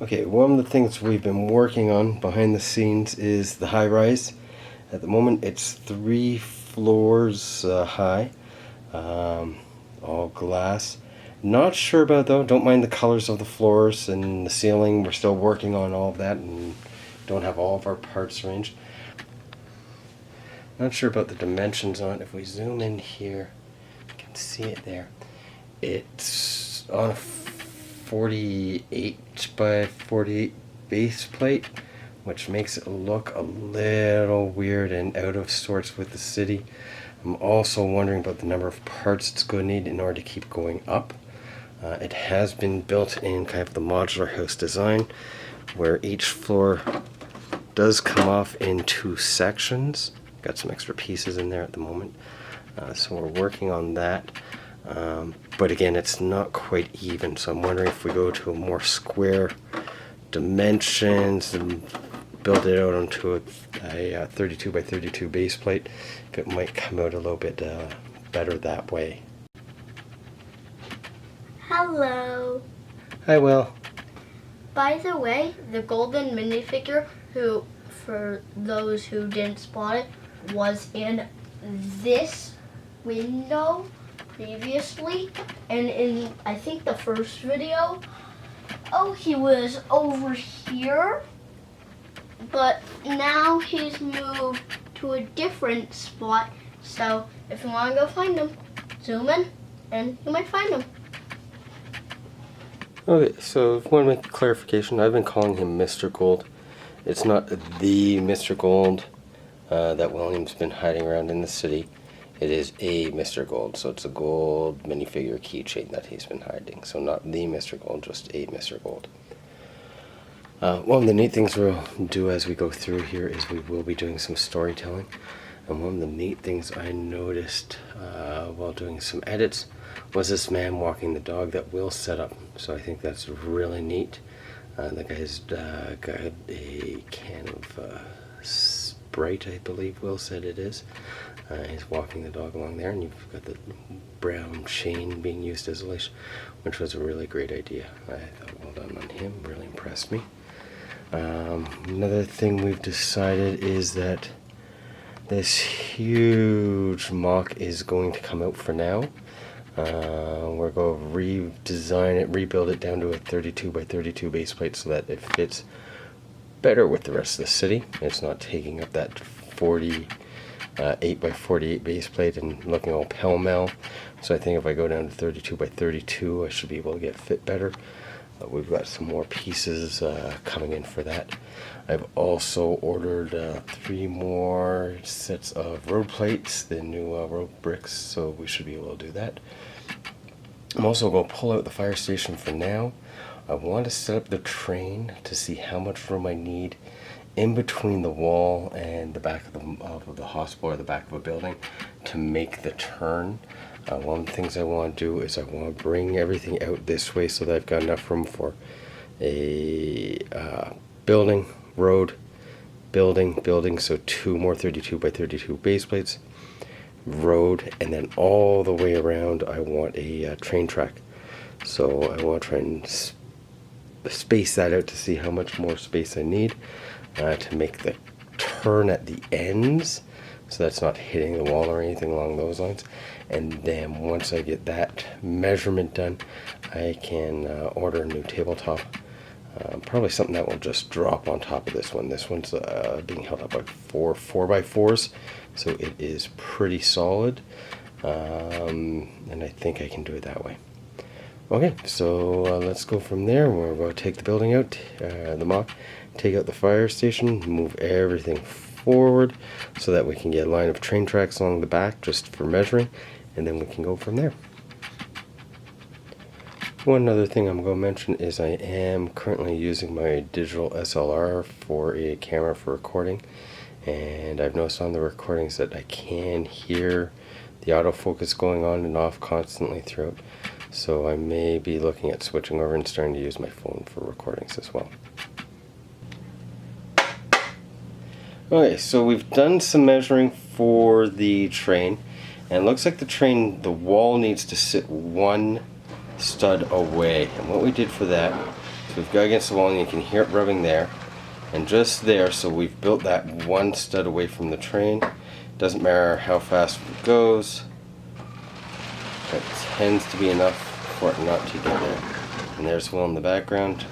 Okay, one of the things we've been working on behind the scenes is the high rise. At the moment it's 3 floors high, all glass. Not sure about though, don't mind the colors of the floors and the ceiling. We're still working on all of that and don't have all of our parts arranged. Not sure about the dimensions on it. If we zoom in here, you can see it there. It's on a 48 by 48 base plate, which makes it look a little weird and out of sorts with the city. I'm also wondering about the number of parts it's going to need in order to keep going up. It has been built in kind of the modular house design, where each floor does come off in 2 sections. Got some extra pieces in there at the moment, so we're working on that. But again, it's not quite even, so I'm wondering if we go to a more square dimensions and build it out onto a 32 by 32 base plate, if it might come out a little bit better that way. Hello. Hi, Will. By the way, the golden minifigure, who, for those who didn't spot it, was in this window previously, and in I think the first video, he was over here, but now he's moved to a different spot. So if you want to go find him, zoom in and you might find him. Okay, so if you want to make a clarification, I've been calling him Mr. Gold. It's not the Mr. Gold that William's been hiding around in the city. It is a Mr. Gold, so it's a gold minifigure keychain that he's been hiding. So not the Mr. Gold, just a Mr. Gold. One of the neat things we'll do as we go through here is we will be doing some storytelling. And one of the neat things I noticed while doing some edits was this man walking the dog that Will set up. So I think that's really neat. The guy's got a can of Sprite, I believe Will said it is. He's walking the dog along there, and you've got the brown chain being used as a leash, which was a really great idea. I thought well done on him, really impressed me. Another thing we've decided is that this huge mock is going to come out for now. We're going to redesign it, rebuild it down to a 32 by 32 base plate so that it fits better with the rest of the city. It's not taking up that 48 by 48 base plate and looking all pell-mell. So I think if I go down to 32 by 32, I should be able to get fit better. We've got some more pieces coming in for that. I've also ordered 3 more sets of road plates, the new road bricks, so we should be able to do that. I'm also going to pull out the fire station for now. I want to set up the train to see how much room I need in between the wall and the back of the hospital or the back of a building to make the turn. One of the things I want to do is I want to bring everything out this way so that I've got enough room for a building, road, building, so 2 more 32 by 32 base plates, road, and then all the way around I want a train track. So I want to try and space that out to see how much more space I need to make the turn at the ends, so that's not hitting the wall or anything along those lines. And then once I get that measurement done, I can order a new tabletop. Probably something that will just drop on top of this one. This one's being held up by 4 4x4s, so it is pretty solid, and I think I can do it that way. Okay, so let's go from there. We're going to take the building out, the mock, take out the fire station, move everything forward so that we can get a line of train tracks along the back just for measuring, and then we can go from there. One other thing I'm going to mention is I am currently using my digital SLR for a camera for recording, and I've noticed on the recordings that I can hear the autofocus going on and off constantly throughout. So I may be looking at switching over and starting to use my phone for recordings as well. Okay, so we've done some measuring for the train, and it looks like the wall needs to sit 1 stud away. And what we did for that So we've got against the wall and you can hear it rubbing there. And just there, so we've built that one stud away from the train. Doesn't matter how fast it goes. That tends to be enough for it not to get there. And there's Will in the background.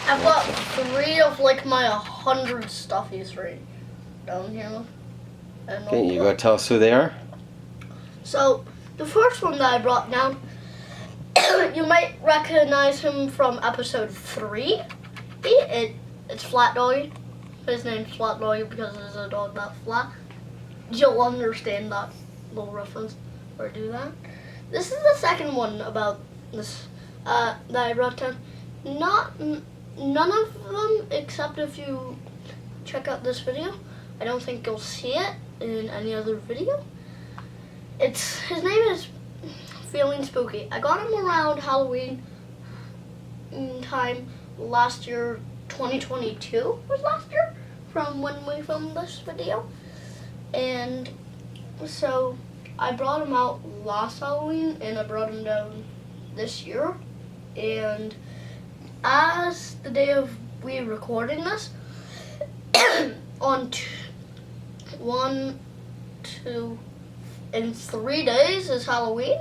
I've got 3 of like my 100 stuffies right down here. Okay, you gotta tell us who they are. So, the first one that I brought down, you might recognize him from episode 3. It's Flat Doggy. His name's Flat Doggy because there's a dog that's flat. You'll understand that little reference or do that. This is the second one about this that I brought down. None of them, except if you check out this video. I don't think you'll see it in any other video. His name is Feeling Spooky. I got him around Halloween time last year. 2022 was last year from when we filmed this video. And so I brought him out last Halloween and I brought him down this year. And as the day of we recording this, on 3 days is Halloween.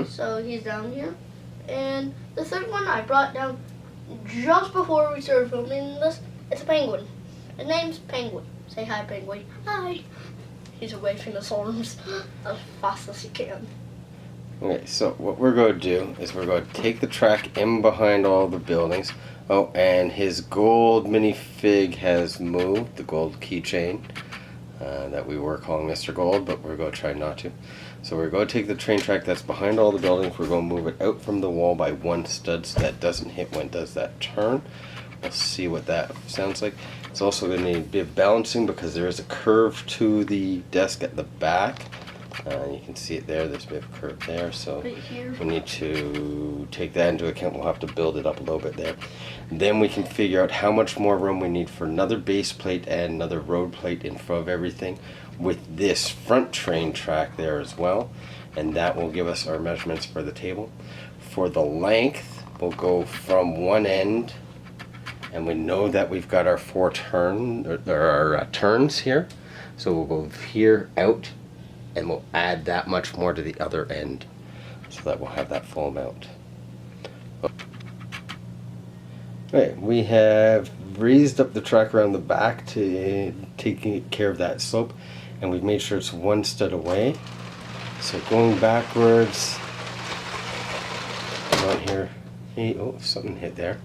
So he's down here. And the third one I brought down just before we started filming this. It's a penguin. His name's Penguin. Say hi, Penguin. Hi. He's away from his arms as fast as he can. Okay, so what we're going to do is we're going to take the track in behind all the buildings. Oh, and his gold minifig has moved, the gold keychain that we were calling Mr. Gold, but we're going to try not to. So we're going to take the train track that's behind all the buildings, we're going to move it out from the wall by 1 stud so that doesn't hit when it does that turn. We'll see what that sounds like. It's also going to need a bit of balancing because there is a curve to the desk at the back. You can see it there, there's a bit of a curve there, so we need to take that into account. We'll have to build it up a little bit there. Then we can figure out how much more room we need for another base plate and another road plate in front of everything with this front train track there as well. And that will give us our measurements for the table. For the length, we'll go from one end, and we know that we've got our 4 turns here. So we'll go here out, and we'll add that much more to the other end so that we'll have that full amount. Okay, we have raised up the track around the back to taking care of that slope, and we've made sure it's 1 stud away. So going backwards, on here, hey, oh, something hit there.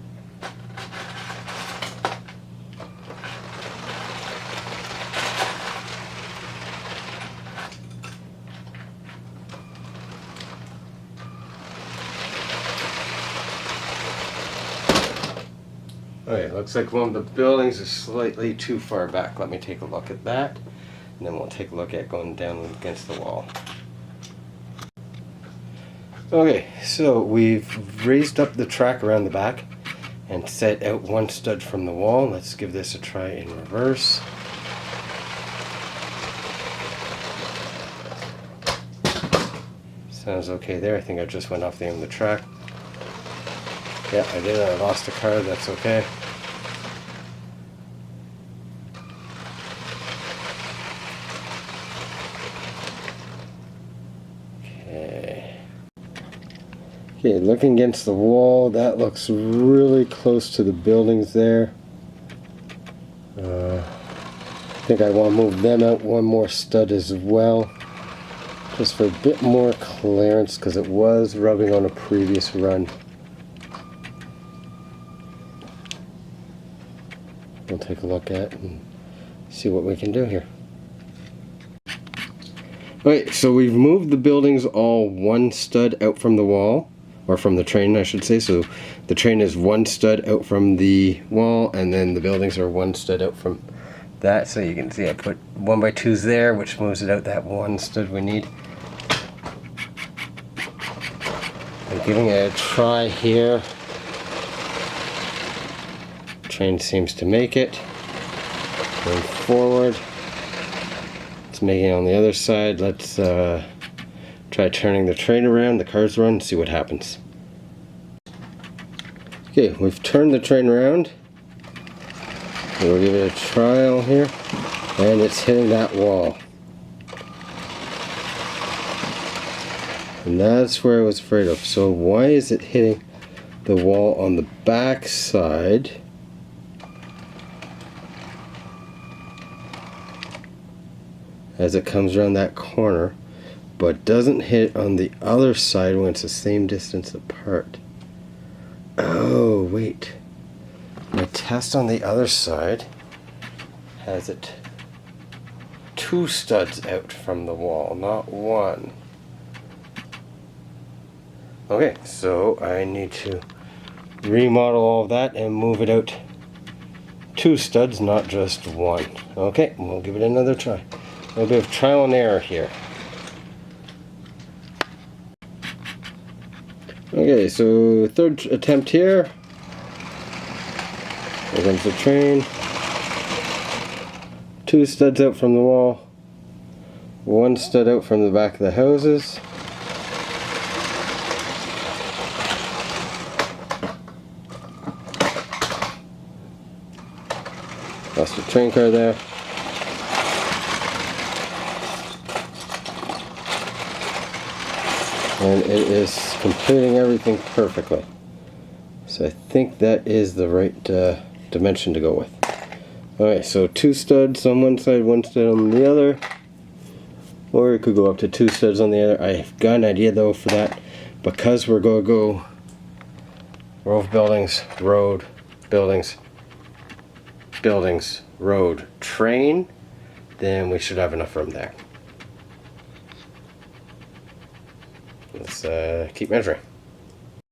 Okay, looks like one of the buildings is slightly too far back. Let me take a look at that, and then we'll take a look at going down against the wall. Okay, so we've raised up the track around the back and set out 1 stud from the wall. Let's give this a try in reverse. Sounds okay there. I think I just went off the end of the track. Yeah, I did. I lost a card. That's okay. Okay, looking against the wall, that looks really close to the buildings there. I think I want to move them out 1 more stud as well, just for a bit more clearance because it was rubbing on a previous run. We'll take a look at and see what we can do here. Okay, so we've moved the buildings all 1 stud out from the wall, or from the train I should say. So the train is 1 stud out from the wall, and then the buildings are 1 stud out from that. So you can see I put 1x2s there, which moves it out that 1 stud we need. I'm giving it a try here. Train seems to make it. Going forward. It's making it on the other side. Let's try turning the train around, the cars run, see what happens. Okay, we've turned the train around. We'll give it a trial here. And it's hitting that wall. And that's where I was afraid of. So why is it hitting the wall on the back side? As it comes around that corner, but doesn't hit on the other side when it's the same distance apart. Oh, wait. My test on the other side has it 2 studs out from the wall, not 1. Okay, so I need to remodel all of that and move it out 2 studs, not just 1. Okay, we'll give it another try. A little bit of trial and error here. Okay, so 3rd attempt here. Here comes the train. 2 studs out from the wall. 1 stud out from the back of the houses. Lost a train car there. And it is completing everything perfectly. So I think that is the right dimension to go with. Alright, so 2 studs on one side, 1 stud on the other. Or it could go up to 2 studs on the other. I've got an idea though for that. Because we're going to go row of buildings, road, buildings, buildings, road, train, then we should have enough room there. Let's keep measuring.